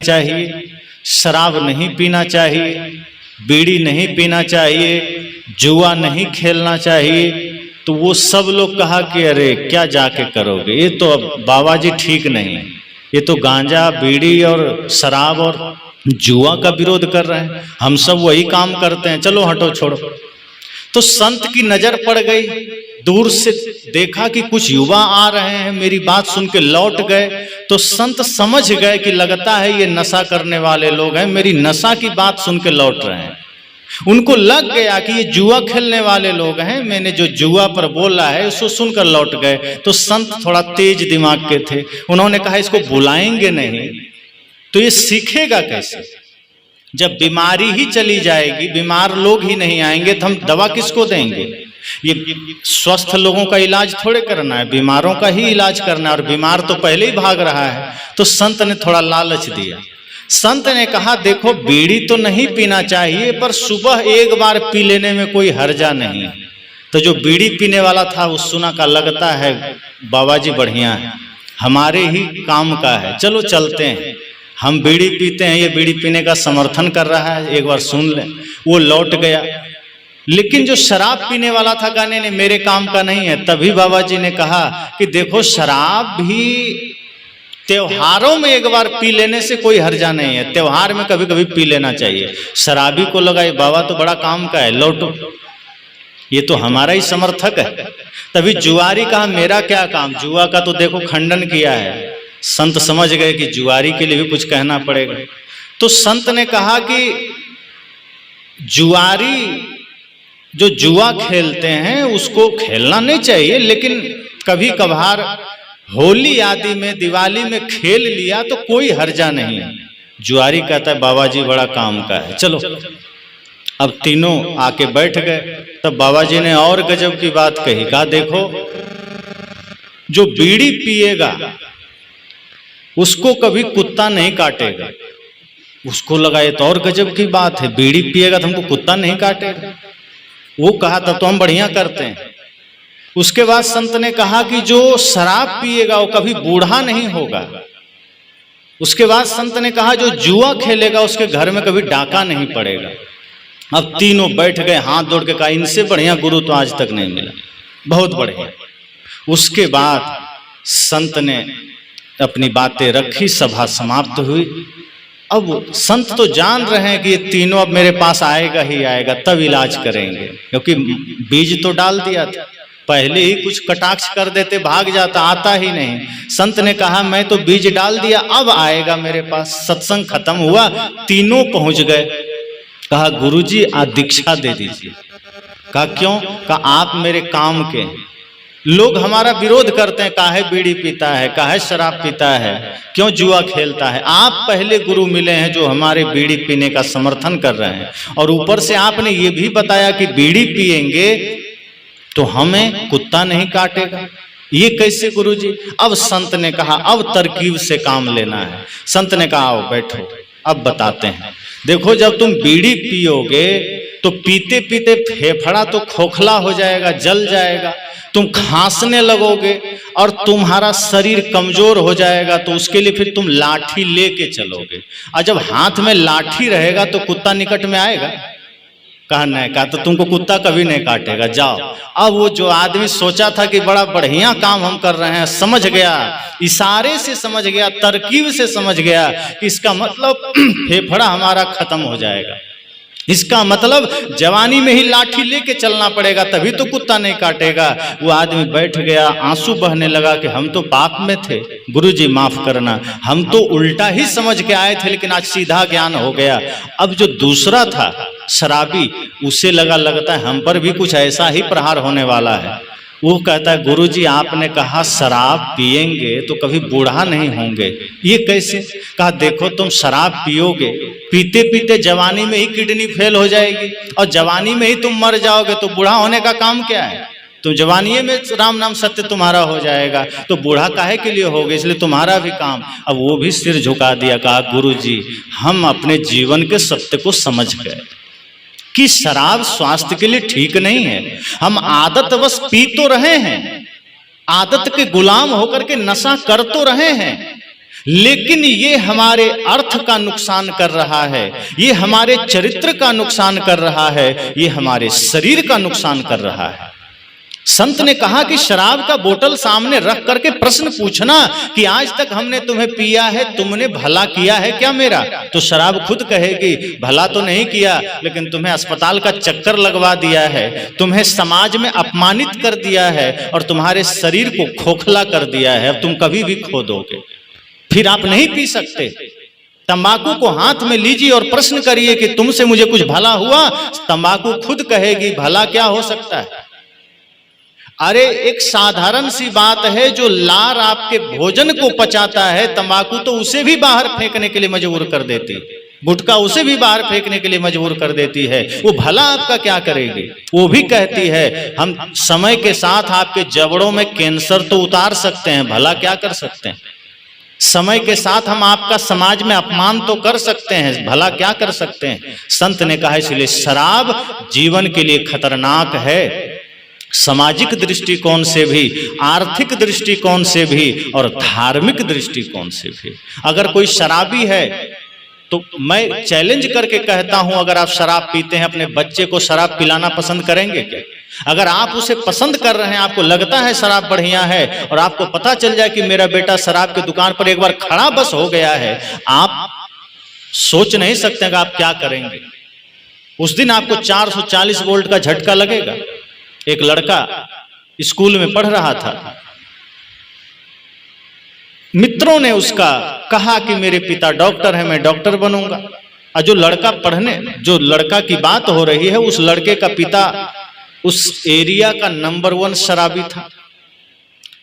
चाहिए, शराब नहीं पीना चाहिए, बीड़ी नहीं पीना चाहिए, जुआ नहीं खेलना चाहिए। तो वो सब लोग कहा कि अरे क्या जाके करोगे, ये तो अब बाबा जी ठीक नहीं है, ये तो गांजा बीड़ी और शराब और जुआ का विरोध कर रहे हैं, हम सब वही काम करते हैं, चलो हटो छोड़ो। तो संत की नजर पड़ गई, दूर से देखा कि कुछ युवा आ रहे हैं, मेरी बात सुन के लौट गए। तो संत समझ गए कि लगता है ये नशा करने वाले लोग हैं, मेरी नशा की बात सुन के लौट रहे हैं। उनको लग गया कि ये जुआ खेलने वाले लोग हैं, मैंने जो जुआ पर बोला है उसको सुनकर लौट गए। तो संत थोड़ा तेज दिमाग के थे, उन्होंने कहा इसको बुलाएंगे नहीं तो ये सीखेगा कैसे, जब बीमारी ही चली जाएगी, बीमार लोग ही नहीं आएंगे तो हम दवा किसको देंगे। ये स्वस्थ लोगों का इलाज थोड़े करना है, बीमारों का ही इलाज करना है, और बीमार तो पहले ही भाग रहा है। तो संत ने थोड़ा लालच दिया। संत ने कहा देखो बीड़ी तो नहीं पीना चाहिए, पर सुबह एक बार पी लेने में कोई हर्जा नहीं। तो जो बीड़ी पीने वाला था उस सुना का लगता है बाबा जी बढ़िया है, हमारे ही काम का है, चलो चलते हैं, हम बीड़ी पीते हैं, ये बीड़ी पीने का समर्थन कर रहा है, एक बार सुन लें। वो लौट गया। लेकिन जो शराब पीने वाला था गाने ने मेरे काम का नहीं है। तभी बाबा जी ने कहा कि देखो शराब भी त्योहारों में एक बार पी लेने से कोई हर्जा नहीं है, त्योहार में कभी कभी पी लेना चाहिए। शराबी को लगा ये बाबा तो बड़ा काम का है, लौटो, ये तो हमारा ही समर्थक है। तभी जुआरी कहा मेरा क्या काम, जुआ का तो देखो खंडन किया है। संत समझ गए कि जुआरी के लिए भी कुछ कहना पड़ेगा। तो संत ने कहा कि जुआरी जो जुआ खेलते हैं उसको खेलना नहीं चाहिए, लेकिन कभी कभार होली आदि में, दिवाली में खेल लिया तो कोई हर्जा नहीं है। जुआरी कहता है बाबा जी बड़ा काम का है, चलो। अब तीनों आके बैठ गए। तब बाबा जी ने और गजब की बात कही, कहा देखो जो बीड़ी पिएगा उसको कभी कुत्ता नहीं काटेगा। उसको लगा ये तो और गजब की बात है, बीड़ी पिएगा तो हमको कुत्ता नहीं काटेगा। वो कहा तब तो हम बढ़िया करते हैं। उसके बाद संत ने कहा कि जो शराब पिएगा वो कभी बूढ़ा नहीं होगा। उसके बाद संत ने कहा जो जुआ खेलेगा उसके घर में कभी डाका नहीं पड़ेगा। अब तीनों बैठ गए, हाथ जोड़ के कहा इनसे बढ़िया गुरु तो आज तक नहीं मिला, बहुत बढ़िया। उसके बाद संत ने अपनी बातें रखी, सभा समाप्त हुई। अब संत तो जान रहे हैं कि ये तीनों अब मेरे पास आएगा ही आएगा, तब इलाज करेंगे, क्योंकि बीज तो डाल दिया था, पहले ही कुछ कटाक्ष कर देते भाग जाता, आता ही नहीं। संत ने कहा मैं तो बीज डाल दिया, अब आएगा मेरे पास। सत्संग खत्म हुआ, तीनों पहुंच गए। कहा गुरुजी आज दीक्षा दे दीजिए। कहा क्यों? कहा आप मेरे काम के, लोग हमारा विरोध करते हैं, काहे बीड़ी पीता है, काहे शराब पीता है, क्यों जुआ खेलता है। आप पहले गुरु मिले हैं जो हमारे बीड़ी पीने का समर्थन कर रहे हैं, और ऊपर से आपने ये भी बताया कि बीड़ी पिएंगे तो हमें कुत्ता नहीं काटेगा। ये कैसे गुरुजी? अब संत ने कहा अब तरकीब से काम लेना है। संत ने कहा आओ बैठो, अब बताते हैं। देखो जब तुम बीड़ी पियोगे तो पीते पीते फेफड़ा तो खोखला हो जाएगा, जल जाएगा, तुम खांसने लगोगे और तुम्हारा शरीर कमजोर हो जाएगा। तो उसके लिए फिर तुम लाठी लेके चलोगे, और जब हाथ में लाठी रहेगा तो कुत्ता निकट में आएगा? कहा नहीं। कहा तो तुमको कुत्ता कभी नहीं काटेगा, जाओ। अब वो जो आदमी सोचा था कि बड़ा बढ़िया काम हम कर रहे हैं, समझ गया, इशारे से समझ गया, तरकीब से समझ गया कि इसका मतलब फेफड़ा हमारा खत्म हो जाएगा, इसका मतलब जवानी में ही लाठी लेके चलना पड़ेगा, तभी तो कुत्ता नहीं काटेगा। वो आदमी बैठ गया, आंसू बहने लगा कि हम तो पाप में थे, गुरुजी माफ करना, हम तो उल्टा ही समझ के आए थे, लेकिन आज सीधा ज्ञान हो गया। अब जो दूसरा था शराबी, उसे लगता है हम पर भी कुछ ऐसा ही प्रहार होने वाला है। वो कहता है गुरुजी आपने कहा शराब पिएंगे तो कभी बूढ़ा नहीं होंगे, ये कैसे? कहा देखो तुम शराब पियोगे, पीते पीते जवानी में ही किडनी फेल हो जाएगी, और जवानी में ही तुम मर जाओगे, तो बूढ़ा होने का काम क्या है? तुम जवानी में राम नाम सत्य तुम्हारा हो जाएगा, तो बूढ़ा काहे के लिए होगे, इसलिए तुम्हारा भी काम। अब वो भी सिर झुका दिया, कहा गुरुजी हम अपने जीवन के सत्य को समझ गए कि शराब स्वास्थ्य के लिए ठीक नहीं है, हम आदतवश पी तो रहे हैं, आदत के गुलाम होकर के नशा कर तो रहे हैं, लेकिन ये हमारे अर्थ का नुकसान कर रहा है, ये हमारे चरित्र का नुकसान कर रहा है, ये हमारे शरीर का नुकसान कर रहा है। संत ने कहा कि शराब का बोतल सामने रख करके प्रश्न पूछना कि आज तक हमने तुम्हें पिया है, तुमने भला किया है क्या मेरा? तो शराब खुद कहेगी भला तो नहीं किया, लेकिन तुम्हें अस्पताल का चक्कर लगवा दिया है, तुम्हें समाज में अपमानित कर दिया है और तुम्हारे शरीर को खोखला कर दिया है। अब तुम कभी भी खो दोगे, फिर आप नहीं पी सकते। तंबाकू को हाथ में लीजिए और प्रश्न करिए कि तुमसे मुझे कुछ भला हुआ? तंबाकू खुद कहेगी भला क्या हो सकता है। अरे एक साधारण सी बात है, जो लार आपके भोजन को पचाता है, तंबाकू तो उसे भी बाहर फेंकने के लिए मजबूर कर देती, गुटखा उसे भी बाहर फेंकने के लिए मजबूर कर देती है। वो भला आपका क्या करेगी? वो भी कहती है हम समय के साथ आपके जबड़ों में कैंसर तो उतार सकते हैं, भला क्या कर सकते हैं? समय के साथ हम आपका समाज में अपमान तो कर सकते हैं, भला क्या कर सकते हैं? संत ने कहा इसलिए शराब जीवन के लिए खतरनाक है, सामाजिक दृष्टिकोण से भी, आर्थिक दृष्टिकोण से भी और धार्मिक दृष्टिकोण से भी। अगर कोई शराबी है तो मैं चैलेंज करके कहता हूं, अगर आप शराब पीते हैं, अपने बच्चे को शराब पिलाना पसंद करेंगे क्या? अगर आप उसे पसंद कर रहे हैं, आपको लगता है शराब बढ़िया है और आपको पता चल जाए कि मेरा बेटा शराब की दुकान पर एक बार खड़ा बस हो गया है, आप सोच नहीं सकते कि आप क्या करेंगे। उस दिन आपको 440 वोल्ट का झटका लगेगा। एक लड़का स्कूल में पढ़ रहा था, मित्रों ने उसका कहा कि मेरे पिता डॉक्टर हैं, मैं डॉक्टर बनूंगा। और जो लड़का की बात हो रही है, उस लड़के का पिता उस एरिया का नंबर 1 शराबी था।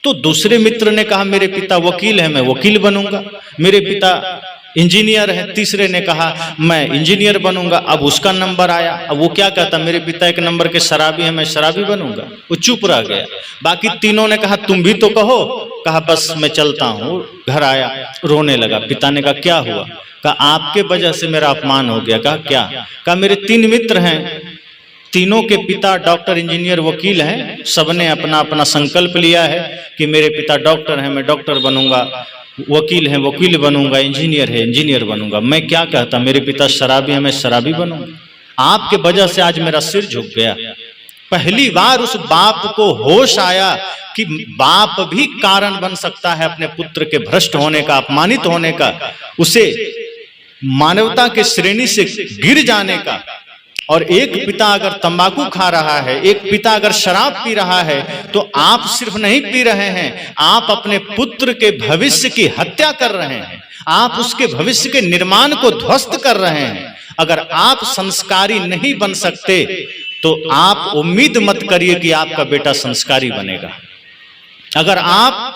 तो दूसरे मित्र ने कहा मेरे पिता वकील हैं, मैं वकील बनूंगा। मेरे पिता इंजीनियर है, तीसरे ने कहा मैं इंजीनियर बनूंगा। अब उसका नंबर आया, अब वो क्या कहता, मेरे पिता 1 नंबर के शराबी हैं, मैं शराबी बनूंगा। वो चुप रह गया। बाकी तीनों ने कहा तुम भी तो कहो। कहा बस मैं चलता हूँ। घर आया, रोने लगा। पिता ने कहा क्या हुआ? कहा आपके वजह से मेरा अपमान हो गया। कहा क्या? कहा मेरे 3 मित्र हैं, तीनों के पिता डॉक्टर, इंजीनियर, वकील हैं। सबने अपना अपना संकल्प लिया है कि मेरे पिता डॉक्टर हैं, मैं डॉक्टर बनूंगा, वकील हैं, वकील बनूंगा, इंजीनियर है, इंजीनियर बनूंगा। मैं क्या कहता, मेरे पिता शराबी हैं, मैं शराबी बनूंगा। आपके वजह से आज मेरा सिर झुक गया। पहली बार उस बाप को होश आया कि बाप भी कारण बन सकता है अपने पुत्र के भ्रष्ट होने का, अपमानित होने का, उसे मानवता के श्रेणी से गिर जाने का। और एक पिता अगर तंबाकू खा रहा है, एक पिता अगर शराब पी रहा है, तो आप सिर्फ नहीं पी रहे हैं, आप अपने पुत्र के भविष्य की हत्या कर रहे हैं, आप उसके भविष्य के निर्माण को ध्वस्त कर रहे हैं। अगर आप संस्कारी नहीं बन सकते तो आप उम्मीद मत करिए कि आपका बेटा संस्कारी बनेगा। अगर आप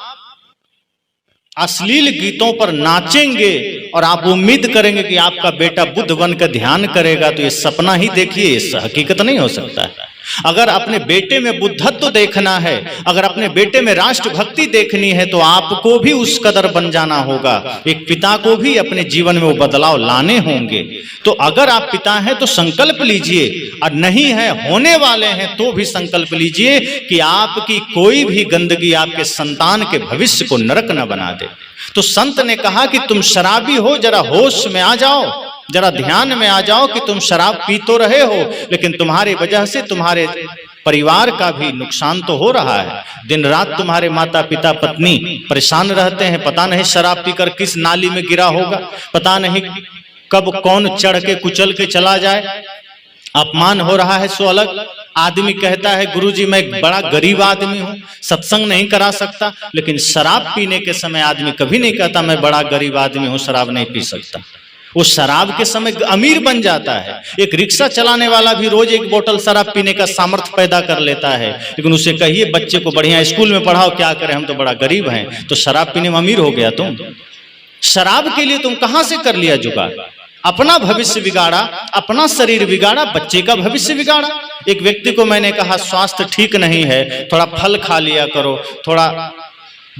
अश्लील गीतों पर नाचेंगे और आप उम्मीद करेंगे कि आपका बेटा बुद्ध बनकर ध्यान करेगा, तो ये सपना ही देखिए, ये हकीकत नहीं हो सकता है। अगर अपने बेटे में बुद्धत्व देखना है, अगर अपने बेटे में राष्ट्रभक्ति देखनी है, तो आपको भी उस कदर बन जाना होगा। एक पिता को भी अपने जीवन में वो बदलाव लाने होंगे। तो अगर आप पिता हैं तो संकल्प लीजिए, और नहीं है, होने वाले हैं तो भी संकल्प लीजिए कि आपकी कोई भी गंदगी आपके संतान के भविष्य को नरक न बना दे। तो संत ने कहा कि तुम शराबी हो, जरा होश में आ जाओ, जरा ध्यान में आ जाओ कि तुम शराब पी तो रहे हो, लेकिन तुम्हारी वजह से तुम्हारे परिवार का भी नुकसान तो हो रहा है। दिन रात तुम्हारे माता पिता पत्नी परेशान रहते हैं, पता नहीं शराब पीकर किस नाली में गिरा होगा, पता नहीं कब कौन चढ़ के कुचल के चला जाए। अपमान हो रहा है सो अलग। आदमी कहता है गुरुजी मैं एक बड़ा गरीब आदमी हूं, सत्संग नहीं करा सकता, लेकिन शराब पीने के समय आदमी कभी नहीं कहता मैं बड़ा गरीब आदमी हूं, शराब नहीं पी सकता। वो शराब के समय अमीर बन जाता है। एक रिक्शा चलाने वाला भी रोज 1 बोतल शराब पीने का सामर्थ्य पैदा कर लेता है, लेकिन उसे कहिए बच्चे को बढ़िया स्कूल में पढ़ाओ, क्या करें, हम तो बड़ा गरीब हैं, तो शराब पीने में अमीर हो गया तुम। शराब के लिए तुम कहां से कर लिया जुगाड़? अपना भविष्य बिगाड़ा, अपना शरीर बिगाड़ा, बच्चे का भविष्य बिगाड़ा। एक व्यक्ति को मैंने कहा स्वास्थ्य ठीक नहीं है, थोड़ा फल खा लिया करो, थोड़ा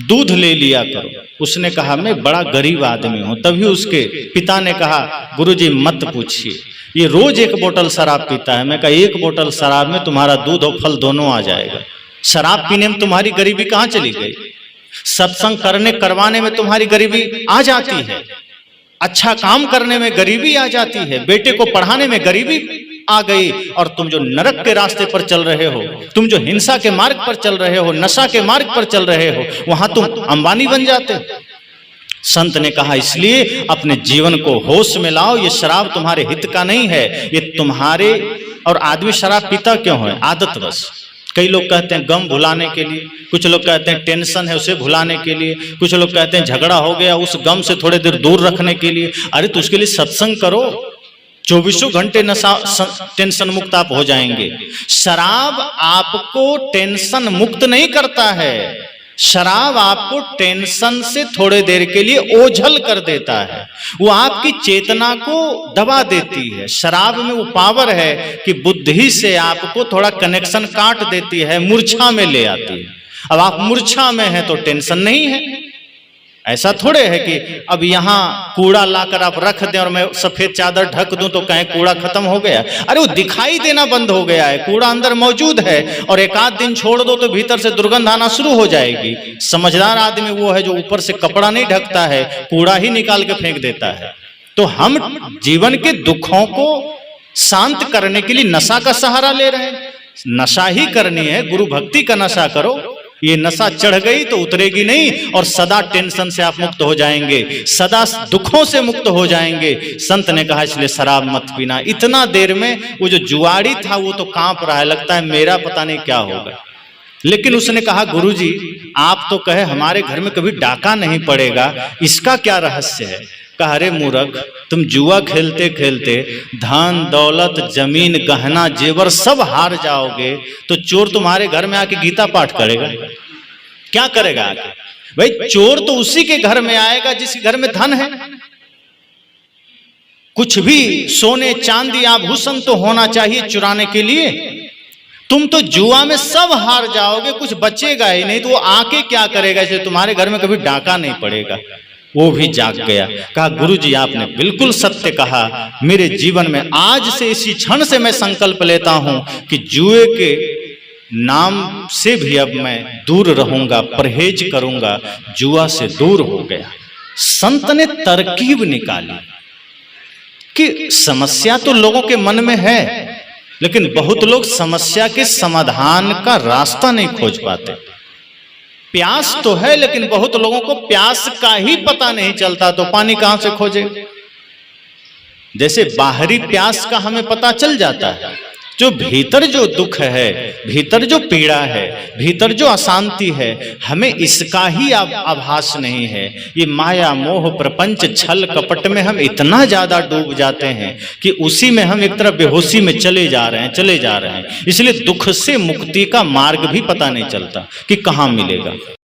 दूध ले लिया करो। उसने कहा मैं बड़ा गरीब आदमी हूं। तभी उसके पिता ने कहा गुरुजी मत पूछिए, ये रोज 1 बोतल शराब पीता है। मैं कहा 1 बोतल शराब में तुम्हारा दूध और फल दोनों आ जाएगा। शराब पीने में तुम्हारी गरीबी कहां चली गई? सत्संग करवाने में तुम्हारी गरीबी आ जाती है, अच्छा काम करने में गरीबी आ जाती है, बेटे को पढ़ाने में गरीबी आ गई, और तुम जो नरक के रास्ते पर चल रहे हो, तुम जो हिंसा के मार्ग पर चल रहे हो, नशा के मार्ग पर चल रहे हो, वहां तुम अंबानी बन जाते हो। संत ने कहा इसलिए अपने जीवन को होश में लाओ, ये शराब तुम्हारे हित का नहीं है, ये तुम्हारे। और आदमी शराब पीता क्यों है? आदतवश। कई लोग कहते हैं गम भुलाने के लिए, कुछ लोग कहते हैं टेंशन है उसे भुलाने के लिए, कुछ लोग कहते हैं झगड़ा हो गया उस गम से थोड़ी देर दूर रखने के लिए। अरे तो उसके लिए सत्संग करो, 24 घंटे नशा टेंशन मुक्त आप हो जाएंगे। शराब आपको टेंशन मुक्त नहीं करता है, शराब आपको टेंशन से थोड़े देर के लिए ओझल कर देता है, वो आपकी चेतना को दबा देती है। शराब में वो पावर है कि बुद्धि से आपको थोड़ा कनेक्शन काट देती है, मूर्छा में ले आती है। अब आप मूर्छा में हैं तो टेंशन नहीं है। ऐसा थोड़े है कि अब यहाँ कूड़ा लाकर आप रख दें और मैं सफेद चादर ढक दूं तो कहें कूड़ा खत्म हो गया। अरे वो दिखाई देना बंद हो गया है, कूड़ा अंदर मौजूद है, और एक आध दिन छोड़ दो तो भीतर से दुर्गंध आना शुरू हो जाएगी। समझदार आदमी वो है जो ऊपर से कपड़ा नहीं ढकता है, कूड़ा ही निकाल के फेंक देता है। तो हम जीवन के दुखों को शांत करने के लिए नशा का सहारा ले रहे हैं। नशा ही करनी है, गुरु भक्ति का नशा करो। ये नशा चढ़ गई तो उतरेगी नहीं, और सदा टेंशन से आप मुक्त हो जाएंगे, सदा दुखों से मुक्त हो जाएंगे। संत ने कहा इसलिए शराब मत पीना। इतना देर में वो जो जुआड़ी था वो तो कांप रहा है, लगता है मेरा पता नहीं क्या होगा। लेकिन उसने कहा गुरुजी आप तो कहे हमारे घर में कभी डाका नहीं पड़ेगा, इसका क्या रहस्य है? कहा अरे मूर्ख, तुम जुआ खेलते खेलते धन दौलत जमीन गहना जेवर सब हार जाओगे तो चोर तुम्हारे घर में आके गीता पाठ करेगा? क्या करेगा आके? भाई चोर तो उसी के घर में आएगा जिसके घर में धन है। कुछ भी सोने चांदी आभूषण तो होना चाहिए चुराने के लिए। तुम तो जुआ में सब हार जाओगे, कुछ बचेगा ही नहीं, तो वो आके क्या करेगा? इसलिए तुम्हारे घर में कभी डाका नहीं पड़ेगा। वो भी जाग गया। कहा गुरुजी आपने बिल्कुल सत्य कहा, मेरे जीवन में आज से इसी क्षण से मैं संकल्प लेता हूं कि जुए के नाम से भी अब मैं दूर रहूंगा, परहेज करूंगा। जुआ से दूर हो गया। संत ने तरकीब निकाली कि समस्या तो लोगों के मन में है, लेकिन बहुत लोग समस्या के समाधान का रास्ता नहीं खोज पाते। प्यास तो है लेकिन बहुत लोगों को प्यास का ही पता नहीं चलता, तो पानी कहां से खोजे? जैसे बाहरी प्यास का हमें पता चल जाता है, जो भीतर जो दुख है, भीतर जो पीड़ा है, भीतर जो अशांति है, हमें इसका ही आभास नहीं है। ये माया मोह प्रपंच छल कपट में हम इतना ज्यादा डूब जाते हैं कि उसी में हम एक तरफ बेहोशी में चले जा रहे हैं। इसलिए दुख से मुक्ति का मार्ग भी पता नहीं चलता कि कहां मिलेगा।